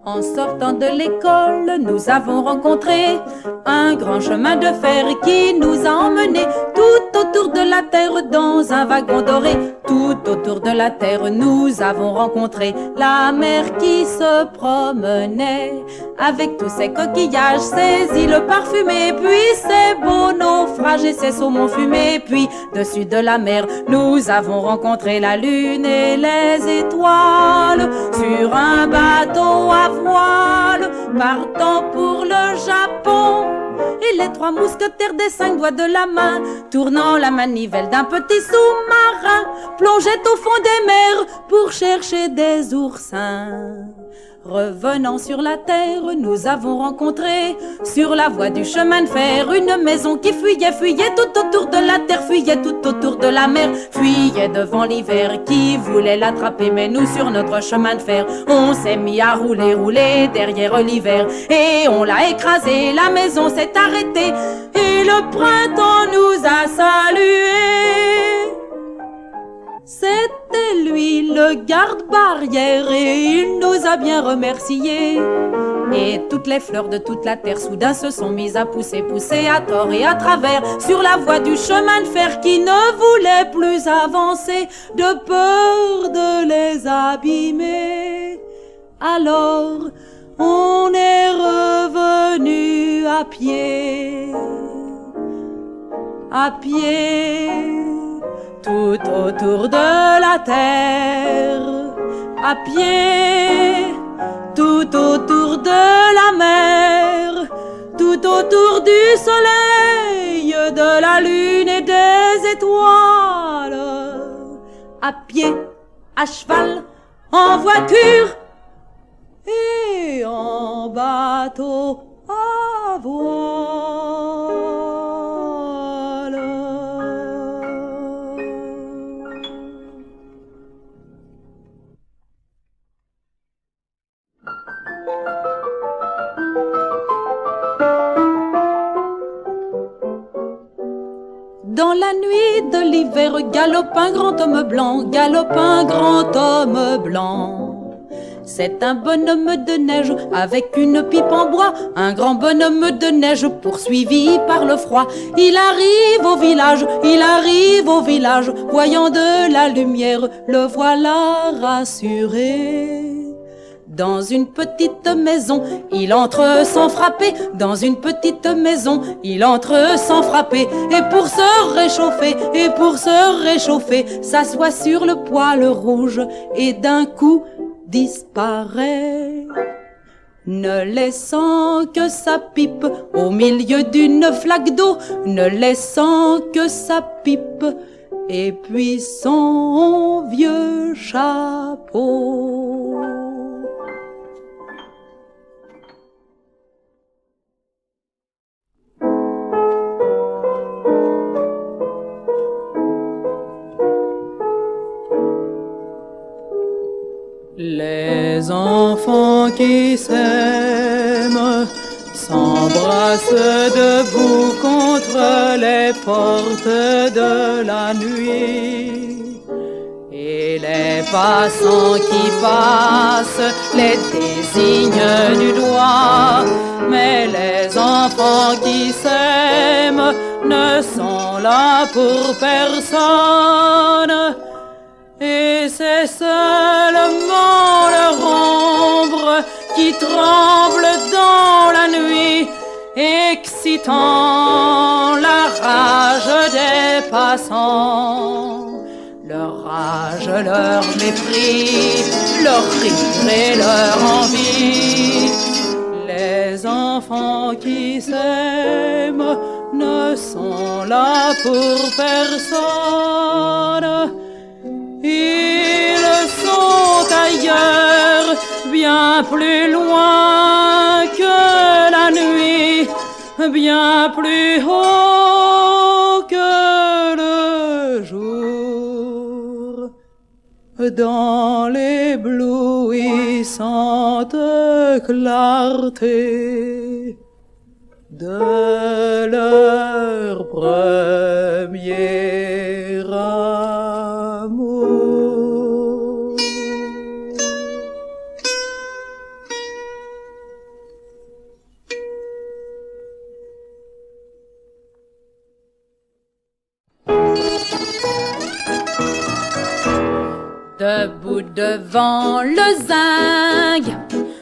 En sortant de l'école, nous avons rencontré un grand chemin de fer qui nous a emmenés tout autour de la terre dans un wagon doré. Tout autour de la terre, nous avons rencontré la mer qui se promenait avec tous ses coquillages, ses îles parfumées, puis ses beaux naufrages et ses saumons fumés. Puis, dessus de la mer, nous avons rencontré la lune et les étoiles sur un bateau à voile partant pour le Japon. Et les trois mousquetaires des 5 doigts de la main, tournant la manivelle d'un petit sous-marin, plongeaient au fond des mers pour chercher des oursins. Revenant sur la terre, nous avons rencontré sur la voie du chemin de fer une maison qui fuyait, fuyait tout autour de la terre, fuyait tout autour de la mer, fuyait devant l'hiver qui voulait l'attraper. Mais nous, sur notre chemin de fer, on s'est mis à rouler, rouler derrière l'hiver et on l'a écrasé. La maison s'est arrêtée et le printemps nous a salués. C'était lui le garde-barrière et il nous a bien remerciés. Et toutes les fleurs de toute la terre soudain se sont mises à pousser, pousser à tort et à travers sur la voie du chemin de fer qui ne voulait plus avancer de peur de les abîmer. Alors on est revenu à pied, tout autour de la terre, à pied, tout autour de la mer, tout autour du soleil, de la lune et des étoiles, à pied, à cheval, en voiture et en bateau à voile. Dans la nuit de l'hiver, galope un grand homme blanc, galope un grand homme blanc. C'est un bonhomme de neige avec une pipe en bois, un grand bonhomme de neige poursuivi par le froid. Il arrive au village, voyant de la lumière, le voilà rassuré. Dans une petite maison, il entre sans frapper. Dans une petite maison, il entre sans frapper. Et pour se réchauffer, s'assoit sur le poêle rouge et d'un coup disparaît, ne laissant que sa pipe au milieu d'une flaque d'eau, ne laissant que sa pipe et puis son vieux chapeau. Les enfants qui s'aiment s'embrassent debout contre les portes de la nuit. Et les passants qui passent les désignent du doigt. Mais les enfants qui s'aiment ne sont là pour personne. Et c'est seulement leur ombre qui tremble dans la nuit, excitant la rage des passants. Leur rage, leur mépris, leur rire et leur envie. Les enfants qui s'aiment ne sont là pour personne. Ils sont ailleurs, bien plus loin que la nuit, bien plus haut que le jour. Dans l'éblouissante clarté de leur premier amour. debout devant le zinc,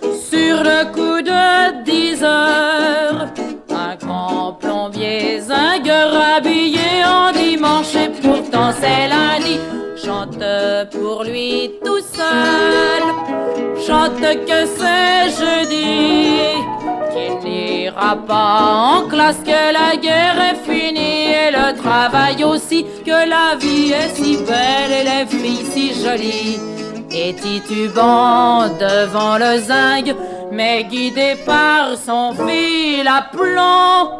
sur le coup de 10 heures. Un grand plombier zingueur habillé en dimanche et pourtant c'est lundi, chante pour lui tout seul, chante que c'est jeudi, qu'il n'ira pas en classe, que la guerre est finie et le travail aussi, que la vie est si belle et les filles si jolies. Et titubant devant le zinc, mais guidé par son fil à plomb,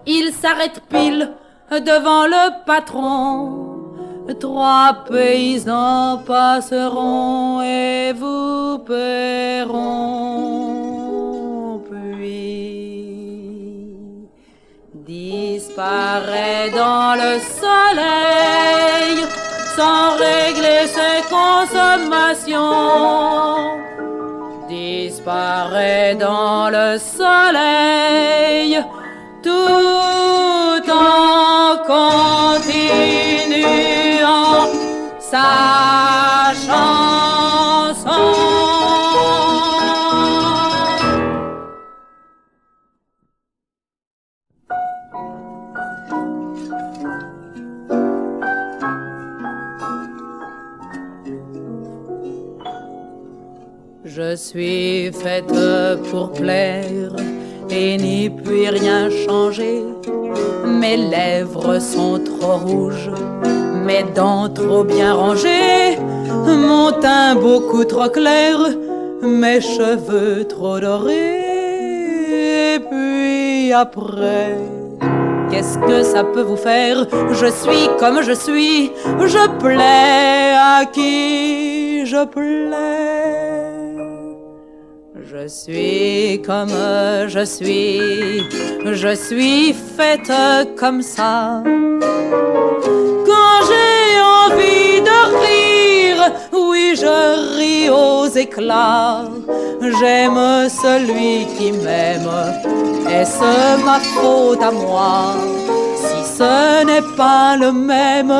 il s'arrête pile devant le patron. 3 paysans passeront et vous paieront, puis disparaît dans le soleil sans régler ses consommations. Disparaît dans le soleil tout en continuant sa chanson. Je suis faite pour plaire et n'y puis rien changer. Mes lèvres sont trop rouges, mes dents trop bien rangées, mon teint beaucoup trop clair, mes cheveux trop dorés. Et puis après, qu'est-ce que ça peut vous faire? Je suis comme je suis, je plais à qui je plais. Je suis comme je suis faite comme ça. Quand j'ai envie de rire, oui je ris aux éclats. J'aime celui qui m'aime, est-ce ma faute à moi si ce n'est pas le même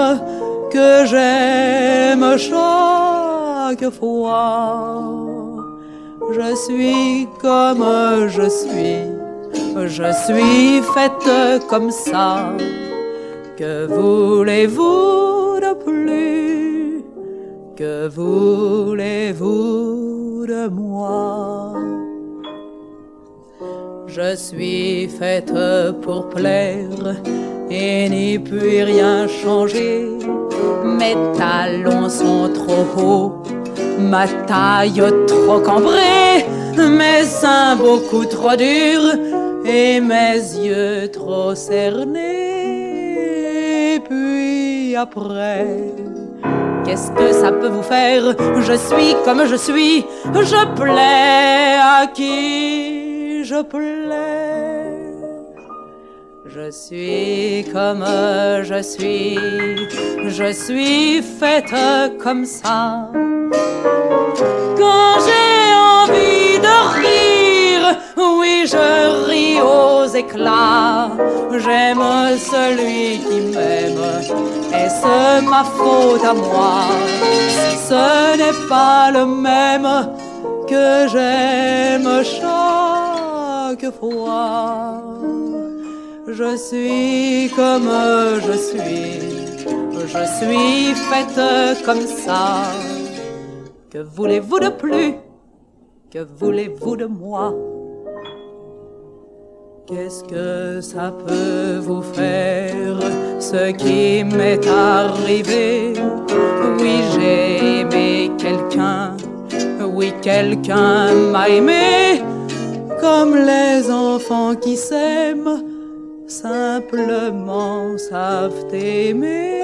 que j'aime chaque fois? Je suis comme je suis faite comme ça. Que voulez-vous de plus? Que voulez-vous de moi? Je suis faite pour plaire et n'y puis rien changer. Mes talons sont trop hauts, ma taille trop cambrée, mes seins beaucoup trop durs et mes yeux trop cernés. Et puis après, qu'est-ce que ça peut vous faire? Je suis comme je suis, je plais à qui je plais. Je suis comme je suis faite comme ça. Quand j'ai envie de rire, oui je ris aux éclats. J'aime celui qui m'aime, est-ce ma faute à moi si ce n'est pas le même que j'aime chaque fois? Je suis comme je suis faite comme ça. Que voulez-vous de plus? Que voulez-vous de moi? Qu'est-ce que ça peut vous faire, ce qui m'est arrivé? Oui, j'ai aimé quelqu'un, oui, quelqu'un m'a aimé, comme les enfants qui s'aiment, simplement savent aimer.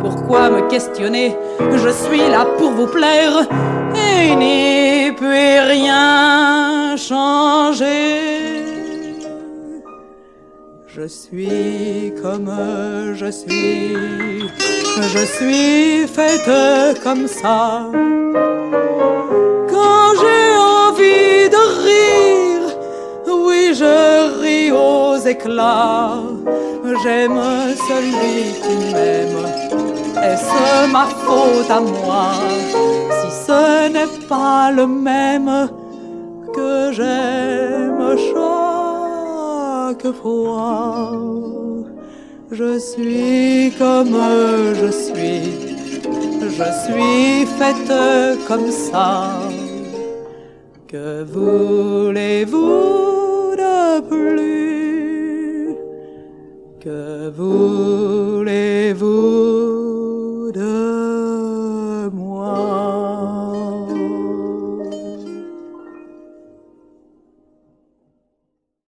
Pourquoi me questionner? Je suis là pour vous plaire et n'y puis rien changer. Je suis comme je suis faite comme ça. Quand j'ai envie de rire, oui je ris aux éclats. J'aime celui qui m'aime. Est-ce ma faute à moi si ce n'est pas le même que j'aime chaque fois? Je suis comme je suis faite comme ça. Que voulez-vous de plus? Que voulez-vous